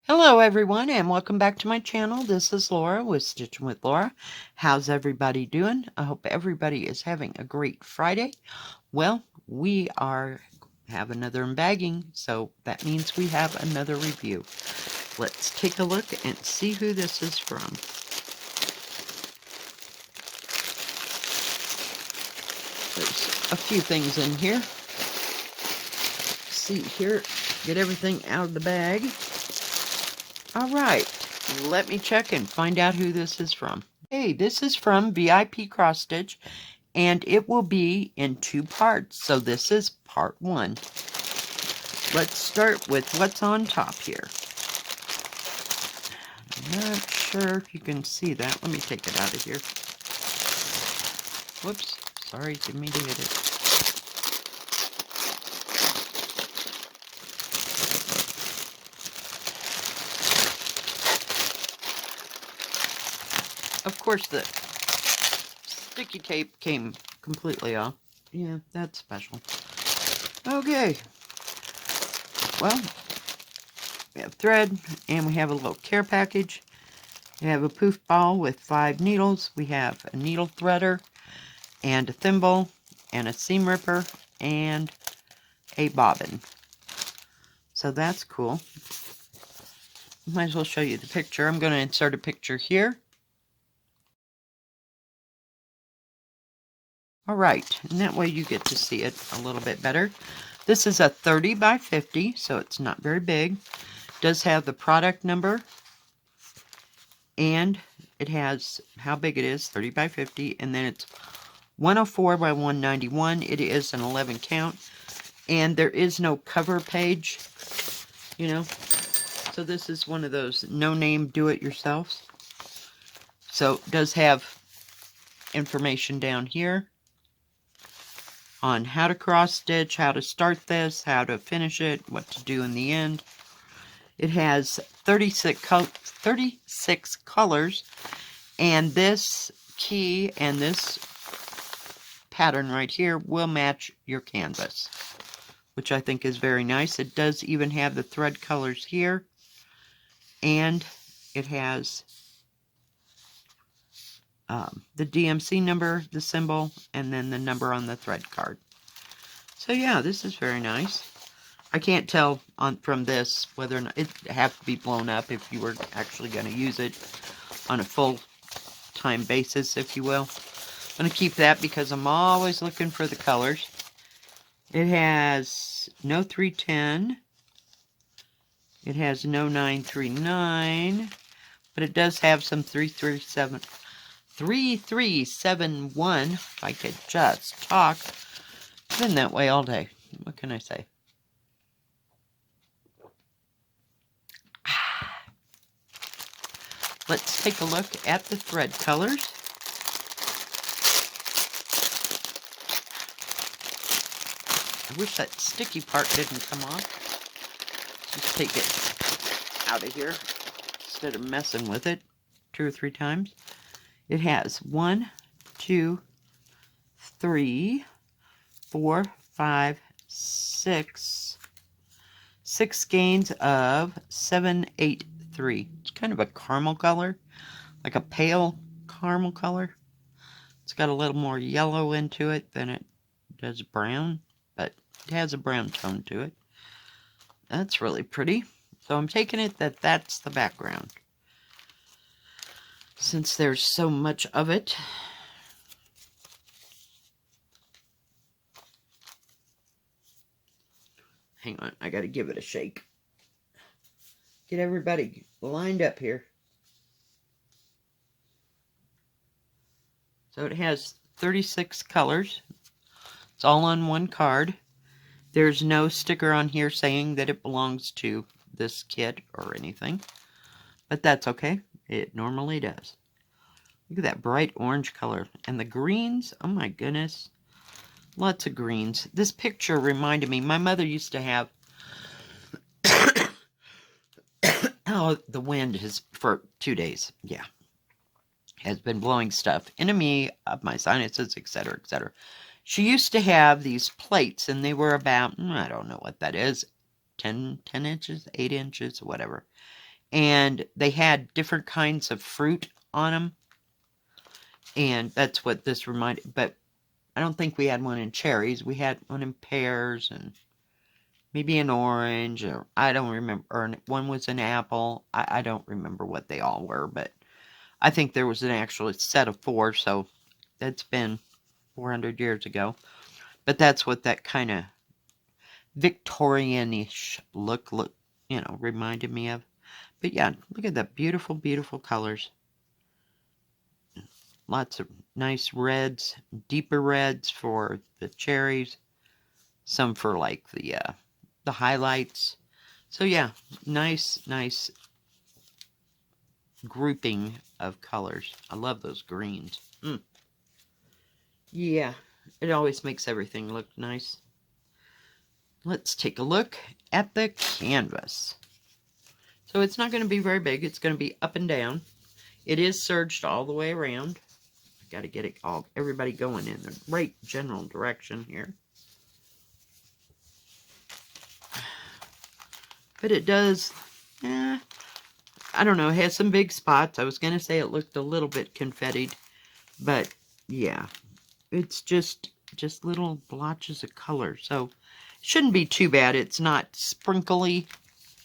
Hello everyone and welcome back to my channel. This is Laura with Stitching with Laura. How's everybody doing? I hope everybody is having a great Friday. Well, we have another embagging, so that means we have another review. Let's take a look and see who this is from. There's a few things in here. Let's see here, get everything out of the bag. All right, let me check and find out who this is from. Hey, this is from VIPCrossStitch, and it will be in 2 parts. So this is part 1. Let's start with what's on top here. I'm not sure if you can see that. Let me take it out of here. Whoops, sorry, didn't mean to hit it. Of course, the sticky tape came completely off. Yeah, that's special. Okay. Well, we have thread, and we have a little care package. We have a poof ball with 5 needles. We have a needle threader, and a thimble, and a seam ripper, and a bobbin. So that's cool. Might as well show you the picture. I'm going to insert a picture here. Alright, and that way you get to see it a little bit better. This is a 30 by 50, so it's not very big. It does have the product number, and it has how big it is, 30 by 50, and then it's 104 by 191. It is an 11 count, and there is no cover page, you know. So this is one of those no-name do-it-yourselves. So it does have information down here on how to cross stitch, how to start this, how to finish it, what to do in the end. It has 36 colors, and this key and this pattern right here will match your canvas, which I think is very nice. It does even have the thread colors here, and it has the DMC number, the symbol, and then the number on the thread card. So yeah, this is very nice. I can't tell from this whether or not it have to be blown up if you were actually going to use it on a full-time basis, if you will. I'm going to keep that because I'm always looking for the colors. It has no 310. It has no 939, but it does have some 3371. If I could just talk. It's been that way all day. What can I say? Let's take a look at the thread colors. I wish that sticky part didn't come off. Just take it out of here instead of messing with it 2 or 3 times. It has 1, 2, 3, 4, 5, 6 skeins of 783. It's kind of a caramel color, like a pale caramel color. It's got a little more yellow into it than it does brown, but it has a brown tone to it. That's really pretty. So I'm taking it that that's the background, since there's so much of it. Hang on, I gotta give it a shake. Get everybody lined up here. So it has 36 colors. It's all on one card. There's no sticker on here saying that it belongs to this kit or anything, but that's okay. It normally does. Look at that bright orange color. And the greens, oh my goodness. Lots of greens. This picture reminded me, my mother used to have, oh, the wind has, for 2 days, yeah, has been blowing stuff into me, up my sinuses, etc., etc. She used to have these plates, and they were about, I don't know what that is, 10 inches, 8 inches, whatever. and they had different kinds of fruit on them. And that's what this reminded, but I don't think we had one in cherries. We had one in pears and maybe an orange, or I don't remember, or one was an apple. I don't remember what they all were, but I think there was an actual set of 4, so that's been 400 years ago. But that's what that kind of Victorian-ish look, reminded me of. But yeah, look at that beautiful, beautiful colors. Lots of nice reds, deeper reds for the cherries. Some for like the highlights. So yeah, nice grouping of colors. I love those greens. Yeah, it always makes everything look nice. Let's take a look at the canvas. So it's not going to be very big. It's going to be up and down. It is serged all the way around. Got to get everybody going in the right general direction here. But it does, I don't know, it has some big spots. I was going to say it looked a little bit confettied, but yeah, it's just little blotches of color. So it shouldn't be too bad. It's not sprinkly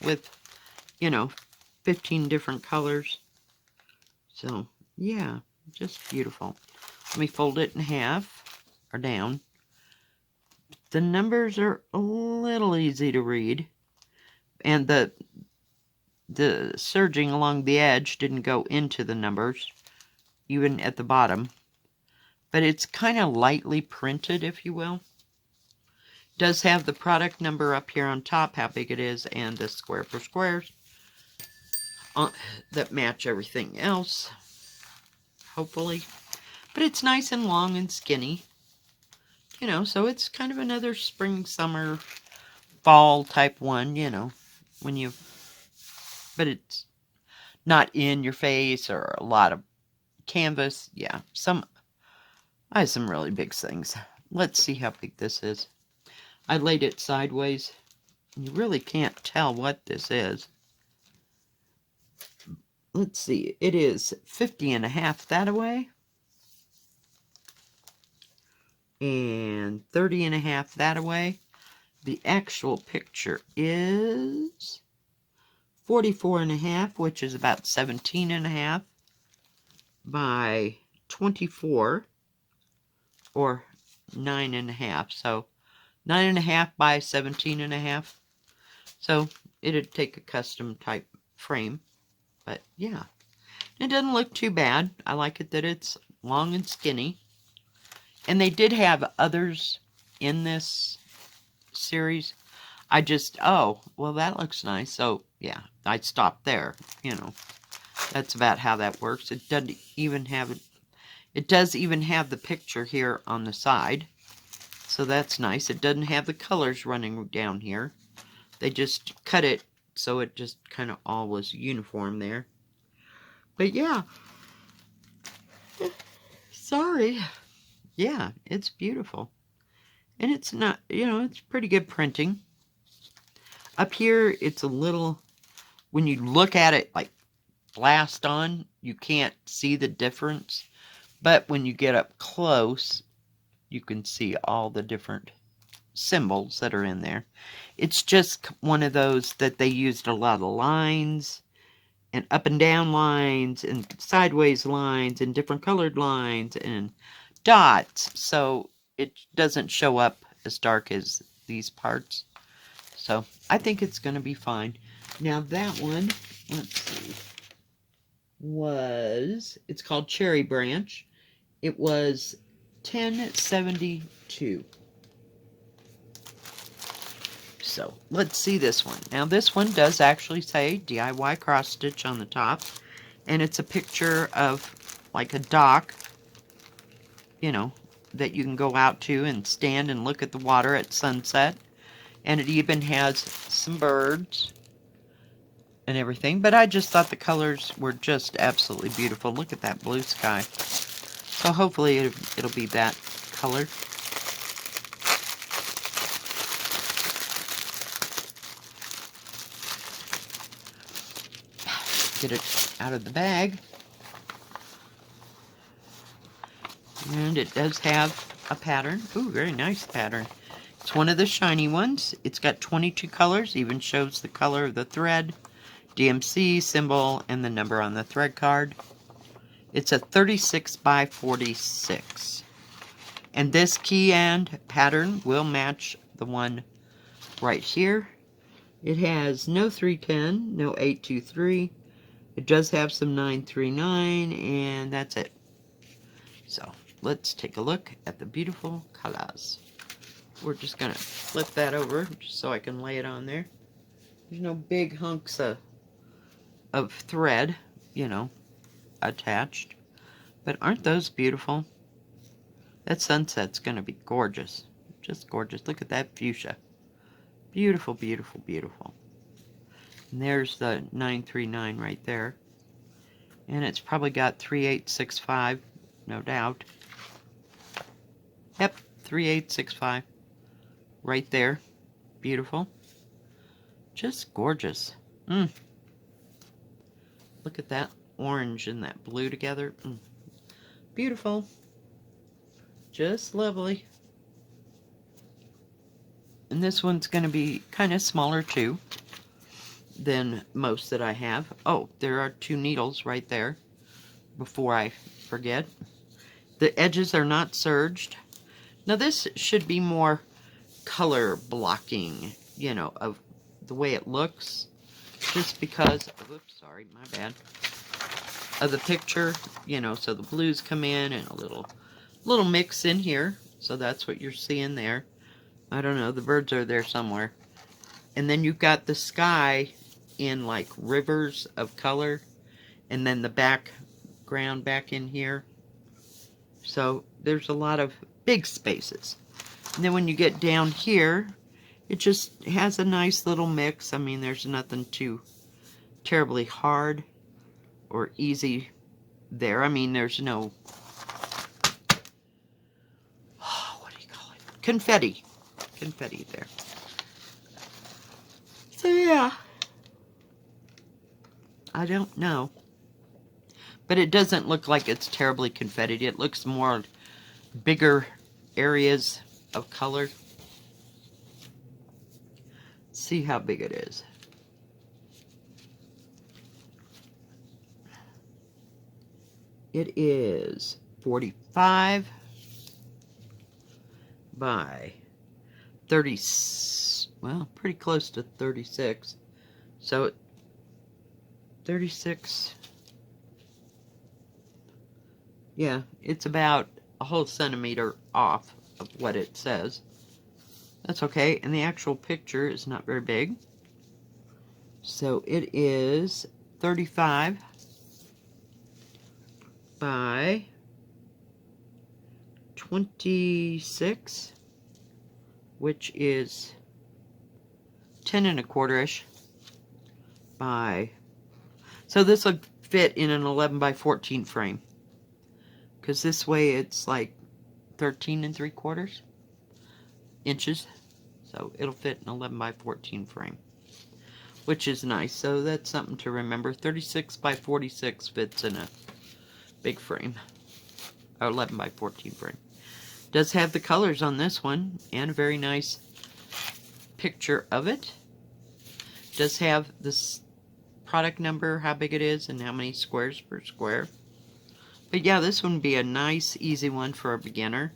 with, 15 different colors. So yeah, just beautiful. Let me fold it in half or down. The numbers are a little easy to read. And the serging along the edge didn't go into the numbers, even at the bottom. But it's kind of lightly printed, if you will. It does have the product number up here on top, how big it is, and the square per squares that match everything else, hopefully. But it's nice and long and skinny. So it's kind of another spring, summer, fall type one, but it's not in your face or a lot of canvas. Yeah, I have some really big things. Let's see how big this is. I laid it sideways. You really can't tell what this is. Let's see, it is 50.5 that away. And 30.5 that away. The actual picture is 44.5, which is about 17.5 by 24, or 9.5. So 9.5 by 17.5. So it'd take a custom type frame. But yeah, it doesn't look too bad. I like it that it's long and skinny. And they did have others in this series. I just, oh, well, that looks nice. So yeah, I stopped there. That's about how that works. It doesn't even have it. It does even have the picture here on the side. So that's nice. It doesn't have the colors running down here. They just cut it so it just kind of all was uniform there. But yeah. Sorry. Yeah, it's beautiful. And it's not, it's pretty good printing. Up here, it's a little, when you look at it like blast on, you can't see the difference. But when you get up close, you can see all the different symbols that are in there. It's just one of those that they used a lot of lines and up and down lines and sideways lines and different colored lines and dots. So it doesn't show up as dark as these parts. So I think it's going to be fine. Now that one, let's see, it's called Cherry Branch. It was $10.72. So let's see this one. Now this one does actually say DIY cross stitch on the top. And it's a picture of like a dock, that you can go out to and stand and look at the water at sunset. And it even has some birds and everything. But I just thought the colors were just absolutely beautiful. Look at that blue sky. So hopefully it'll be that color. get it out of the bag. And it does have a pattern. Ooh, very nice pattern. It's one of the shiny ones. It's got 22 colors, even shows the color of the thread, DMC symbol, and the number on the thread card. It's a 36 by 46. And this key and pattern will match the one right here. It has no 310, no 823. It does have some 939, and that's it. So let's take a look at the beautiful colors. We're just going to flip that over just so I can lay it on there. There's no big hunks of thread, you know, attached. But aren't those beautiful? That sunset's going to be gorgeous. Just gorgeous. Look at that fuchsia. Beautiful, beautiful, beautiful. And there's the 939 right there. And it's probably got 3865, no doubt. Yep, 3865. Right there. Beautiful. Just gorgeous. Look at that orange and that blue together. Beautiful. Just lovely. And this one's going to be kind of smaller too than most that I have. Oh, there are 2 needles right there before I forget. The edges are not serged. Now this should be more color blocking, you know, of the way it looks, just because, oops, sorry, my bad, of the picture, you know, so the blues come in and a little mix in here, so that's what you're seeing there. I don't know, the birds are there somewhere. And then you've got the sky in like rivers of color, and then the background back in here. So there's a lot of big spaces. And then when you get down here, it just has a nice little mix. I mean, there's nothing too terribly hard or easy there. I mean, there's no, what do you call it? Confetti there. So yeah, I don't know. But it doesn't look like it's terribly confettied. It looks more bigger areas of color. See how big it is. It is 45 by 30, well, pretty close to 36. So 36, yeah, it's about a whole centimeter off of what it says. That's okay, and the actual picture is not very big. So it is 35 by 26, which is 10 1/4-ish by, so this would fit in an 11 by 14 frame, because this way it's like 13 3/4 inches, so it'll fit an 11 by 14 frame, which is nice. So that's something to remember. 36 by 46 fits in a big frame, or 11 by 14 frame. Does have the colors on this one, and a very nice picture of it. Does have this product number, how big it is, and how many squares per square. But yeah, this one would be a nice, easy one for a beginner,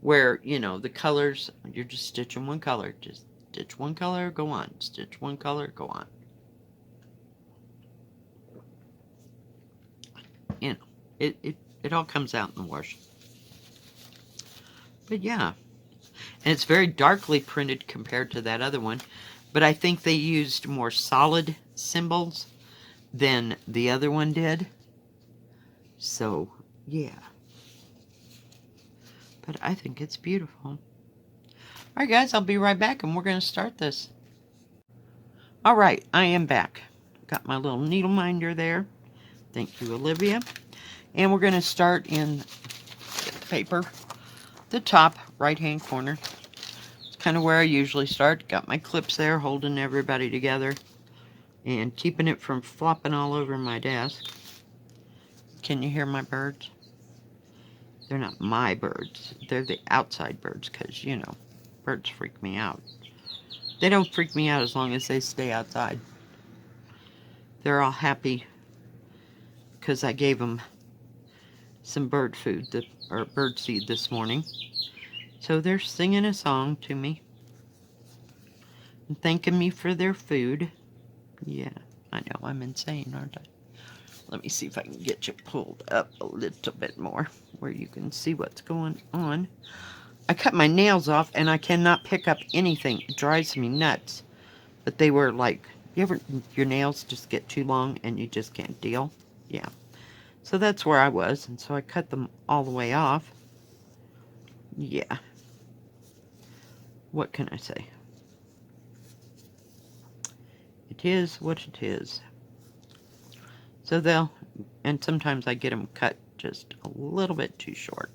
where, you know, the colors, you're just stitching one color. Just stitch one color, go on. Stitch one color, go on. You know, it all comes out in the wash. But yeah, and it's very darkly printed compared to that other one, but I think they used more solid symbols than the other one did. So yeah, but I think it's beautiful. Alright guys, I'll be right back and we're going to start this. Alright, I am back. Got my little needle minder there. Thank you, Olivia. And we're going to start in the paper, the top right hand corner. It's kind of where I usually start. Got my clips there holding everybody together. and keeping it from flopping all over my desk. Can you hear my birds? They're not my birds. They're the outside birds because, you know, birds freak me out. They don't freak me out as long as they stay outside. They're all happy because I gave them some bird food, or bird seed this morning. So they're singing a song to me and thanking me for their food. Yeah, I know, I'm insane, aren't I? Let me see if I can get you pulled up a little bit more where you can see what's going on. I cut my nails off and I cannot pick up anything. It drives me nuts. But they were like, your nails just get too long and you just can't deal? Yeah. So that's where I was, and so I cut them all the way off. Yeah. What can I say? It is what it is. So and sometimes I get them cut just a little bit too short.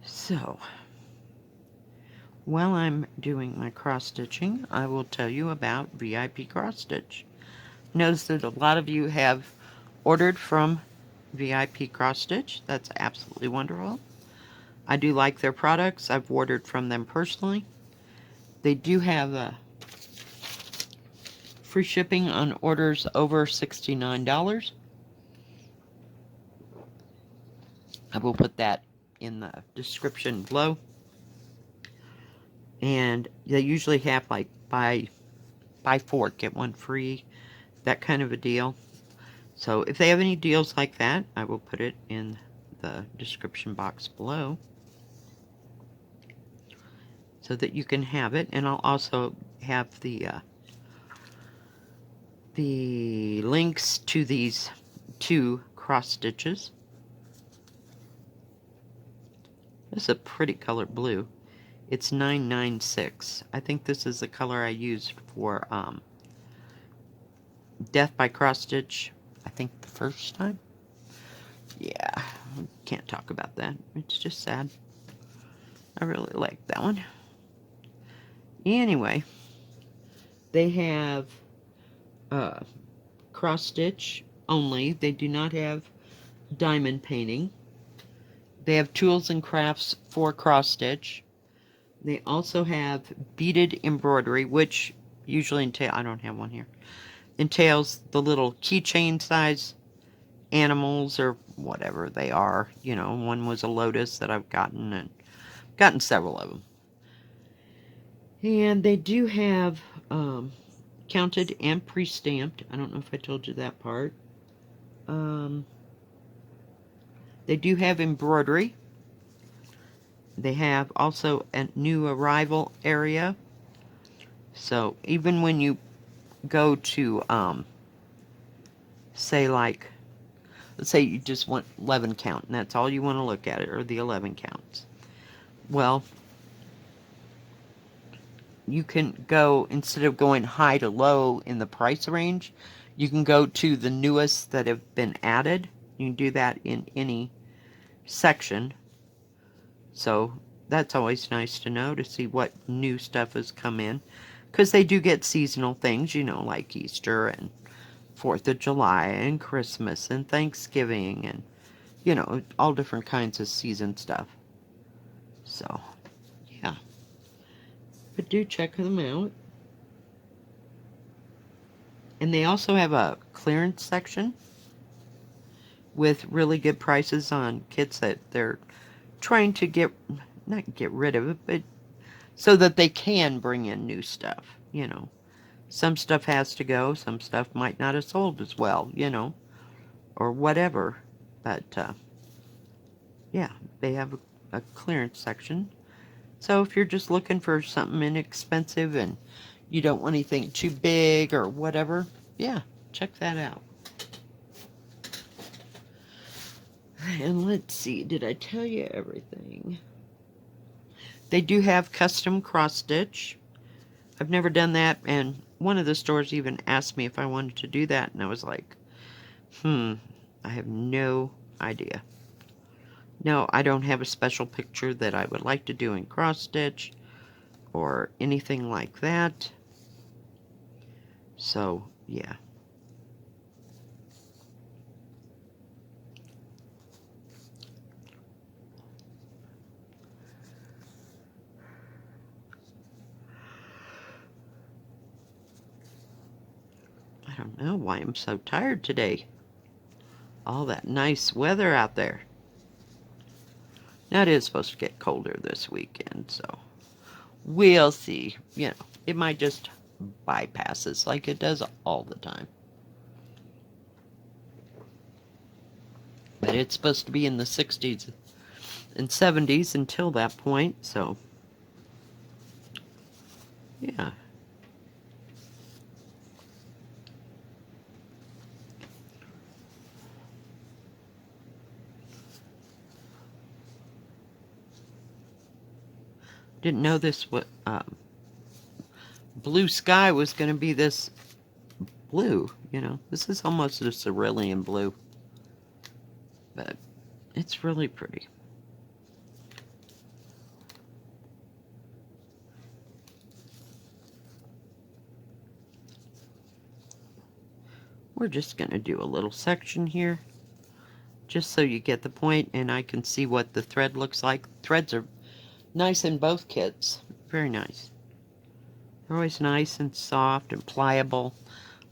So, while I'm doing my cross-stitching, I will tell you about VIP Cross-Stitch. Notice that a lot of you have ordered from VIP Cross-Stitch. That's absolutely wonderful. I do like their products. I've ordered from them personally. They do have free shipping on orders over $69. I will put that in the description below. And they usually have like buy 4, get 1 free, that kind of a deal. So if they have any deals like that, I will put it in the description box below so that you can have it. And I'll also have the links to these 2 cross stitches. This is a pretty color blue. It's 996. I think this is the color I used for Death by Cross Stitch, I think the first time. Yeah, can't talk about that. It's just sad. I really like that one. Anyway, they have cross stitch only. They do not have diamond painting. They have tools and crafts for cross stitch. They also have beaded embroidery, which usually entails, I don't have one here, entails the little keychain size animals or whatever they are. You know, one was a lotus that I've gotten, and gotten several of them. And they do have counted and pre-stamped. I don't know if I told you that part. They do have embroidery. They have also a new arrival area. So even when you go to, say like, let's say you just want 11 count, and that's all you want to look at it, or the 11 counts. Well, you can go, instead of going high to low in the price range, you can go to the newest that have been added. You can do that in any section. So that's always nice to know, to see what new stuff has come in. Because they do get seasonal things, you know, like Easter and 4th of July and Christmas and Thanksgiving and, you know, all different kinds of season stuff. So, yeah. But do check them out. And they also have a clearance section with really good prices on kits that they're trying to not get rid of it, but so that they can bring in new stuff, you know. Some stuff has to go, some stuff might not have sold as well, you know, or whatever. But, yeah, they have a clearance section. So if you're just looking for something inexpensive and you don't want anything too big or whatever, yeah, check that out. And let's see, did I tell you everything? They do have custom cross stitch. I've never done that, and one of the stores even asked me if I wanted to do that, and I was like, I have no idea. No, I don't have a special picture that I would like to do in cross stitch or anything like that. So, yeah. I don't know why I'm so tired today. All that nice weather out there. Now it is supposed to get colder this weekend, so we'll see. You know, it might just bypass us like it does all the time. But it's supposed to be in the 60s and 70s until that point, so yeah. Didn't know this blue sky was going to be this blue, you know. This is almost a cerulean blue. But it's really pretty. We're just going to do a little section here, just so you get the point and I can see what the thread looks like. Threads are nice in both kits. Very nice. They're always nice and soft and pliable.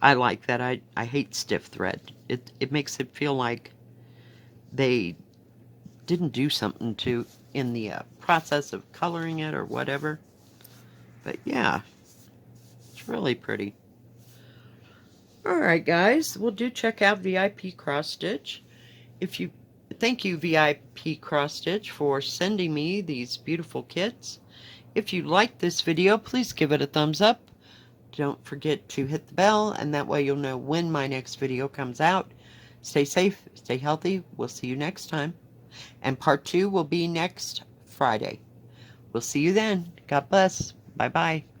I like that. I hate stiff thread. It makes it feel like they didn't do something to in the process of coloring it or whatever. But yeah, it's really pretty. Alright guys, well do check out VIP Cross Stitch. Thank you VIP Cross Stitch for sending me these beautiful kits. If you liked this video, please give it a thumbs up. Don't forget to hit the bell, and that way you'll know when my next video comes out. Stay safe, stay healthy. We'll see you next time. And part 2 will be next Friday. We'll see you then. God bless. Bye-bye.